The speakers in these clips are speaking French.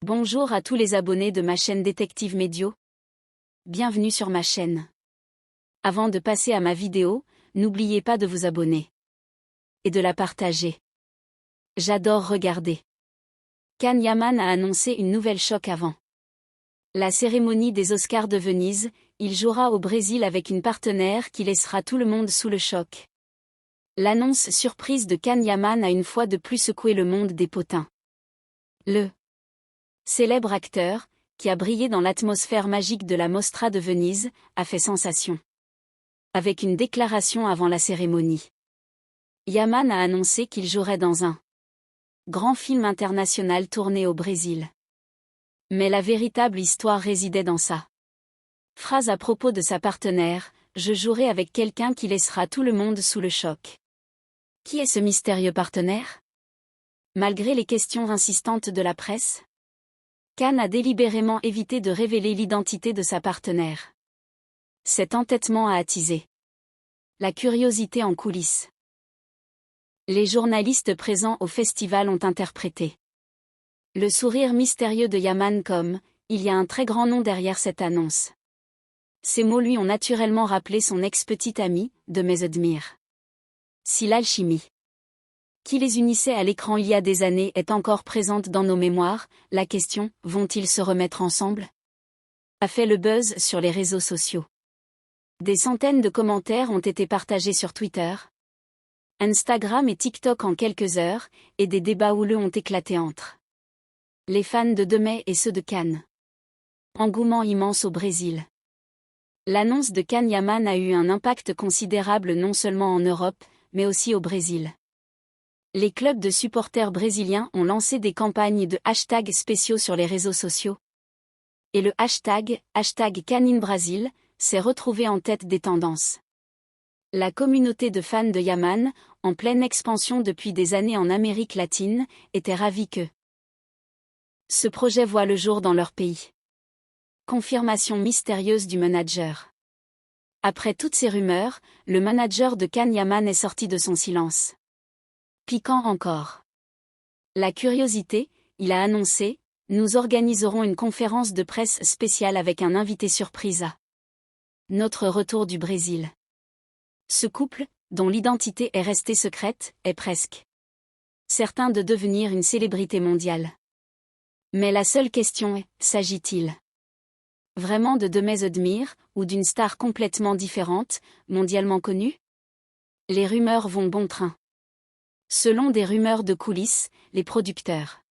Bonjour à tous les abonnés de ma chaîne Détective Médio. Bienvenue sur ma chaîne. Avant de passer à ma vidéo, n'oubliez pas de vous abonner. Et de la partager. J'adore regarder. Can Yaman a annoncé une nouvelle choc avant la cérémonie des Oscars de Venise. Il jouera au Brésil avec une partenaire qui laissera tout le monde sous le choc. L'annonce surprise de Can Yaman a une fois de plus secoué le monde des potins. Le célèbre acteur, qui a brillé dans l'atmosphère magique de la Mostra de Venise, a fait sensation. Avec une déclaration avant la cérémonie. Yaman a annoncé qu'il jouerait dans un grand film international tourné au Brésil. Mais la véritable histoire résidait dans sa phrase à propos de sa partenaire: « Je jouerai avec quelqu'un qui laissera tout le monde sous le choc ». Qui est ce mystérieux partenaire? Malgré les questions insistantes de la presse, Can a délibérément évité de révéler l'identité de sa partenaire. Cet entêtement a attisé la curiosité en coulisses. Les journalistes présents au festival ont interprété le sourire mystérieux de Yaman comme « il y a un très grand nom derrière cette annonce ». Ces mots lui ont naturellement rappelé son ex-petite amie, de mes admire. Si l'alchimie qui les unissait à l'écran il y a des années est encore présente dans nos mémoires, la question « vont-ils se remettre ensemble ?», a fait le buzz sur les réseaux sociaux. Des centaines de commentaires ont été partagés sur Twitter, Instagram et TikTok en quelques heures, et des débats houleux ont éclaté entre les fans de Demey et ceux de Can. Engouement immense au Brésil. L'annonce de Can Yaman a eu un impact considérable non seulement en Europe, mais aussi au Brésil. Les clubs de supporters brésiliens ont lancé des campagnes de hashtags spéciaux sur les réseaux sociaux. Et le hashtag #CaninBrasil s'est retrouvé en tête des tendances. La communauté de fans de Yaman, en pleine expansion depuis des années en Amérique latine, était ravie que ce projet voit le jour dans leur pays. Confirmation mystérieuse du manager. Après toutes ces rumeurs, le manager de Can Yaman est sorti de son silence. Piquant encore. La curiosité, il a annoncé « Nous organiserons une conférence de presse spéciale avec un invité surprise à notre retour du Brésil ». Ce couple, dont l'identité est restée secrète, est presque certain de devenir une célébrité mondiale. Mais la seule question est, s'agit-il vraiment de Demey Admire, ou d'une star complètement différente, mondialement connue? Les rumeurs vont bon train. Selon des rumeurs de coulisses, les producteurs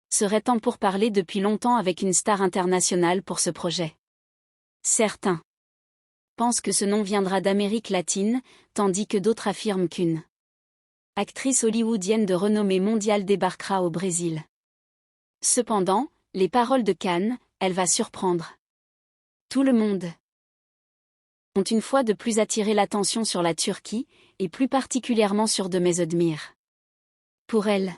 seraient en pourparlers depuis longtemps avec une star internationale pour ce projet. Certains pensent que ce nom viendra d'Amérique latine, tandis que d'autres affirment qu'une actrice hollywoodienne de renommée mondiale débarquera au Brésil. Cependant, les paroles de Can, elle va surprendre tout le monde, ont une fois de plus attiré l'attention sur la Turquie, et plus particulièrement sur Demey Admire. Pour elle,